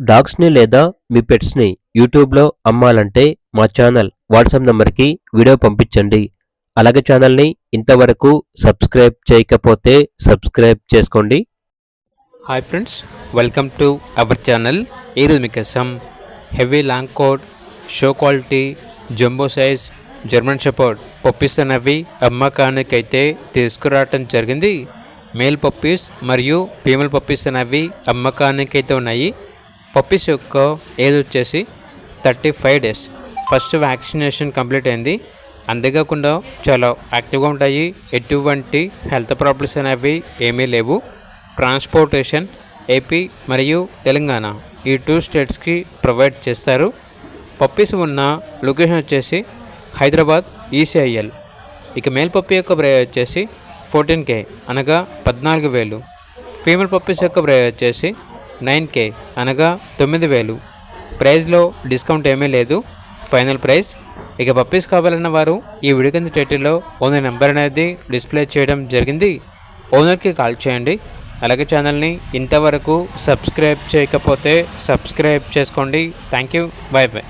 డాగ్స్ని లేదా మీ పెట్స్ని యూట్యూబ్లో అమ్మాలంటే మా ఛానల్ వాట్సాప్ నంబర్కి వీడియో పంపించండి. అలాగే ఛానల్ని ఇంతవరకు సబ్స్క్రైబ్ చేయకపోతే సబ్స్క్రైబ్ చేసుకోండి. Hi friends, welcome to our channel. ఈరోజు మీకోసం heavy long coat, show quality, jumbo size German shepherd puppies అనేవి అమ్మకానికి అయితే తీసుకురావటం జరిగింది. మేల్ పప్పీస్ మరియు ఫీమేల్ పప్పీస్ అనేవి అమ్మకానికి అయితే ఉన్నాయి. పప్పీస్ యొక్క ఏజ్ వచ్చేసి 35 డేస్. ఫస్ట్ వ్యాక్సినేషన్ కంప్లీట్ అయింది. అంతేకాకుండా చాలా యాక్టివ్గా ఉంటాయి. ఎటువంటి హెల్త్ ప్రాబ్లమ్స్ అనేవి ఏమీ లేవు. ట్రాన్స్పోర్టేషన్ ఏపీ మరియు తెలంగాణ ఈ 2 స్టేట్స్కి ప్రొవైడ్ చేస్తారు. పప్పీస్ ఉన్న లొకేషన్ వచ్చేసి హైదరాబాద్ ఈసీఐఎల్. ఇక మేల్ పప్పీ యొక్క ప్రైస్ వచ్చేసి 14K అనగా 14,000. ఫీమేల్ పప్పీస్ యొక్క ప్రైస్ వచ్చేసి 9K అనగా 9,000. ప్రైస్లో డిస్కౌంట్ ఏమీ లేదు, ఫైనల్ ప్రైస్. ఇక పప్పీస్ కావాలన్న వారు ఈ వీడియో కింద టైటిల్లో ఓనర్ నెంబర్ అనేది డిస్ప్లే చేయడం జరిగింది. ఓనర్కి కాల్ చేయండి. అలాగే ఛానల్ని ఇంతవరకు సబ్స్క్రైబ్ చేయకపోతే సబ్స్క్రైబ్ చేసుకోండి. Thank you, bye bye.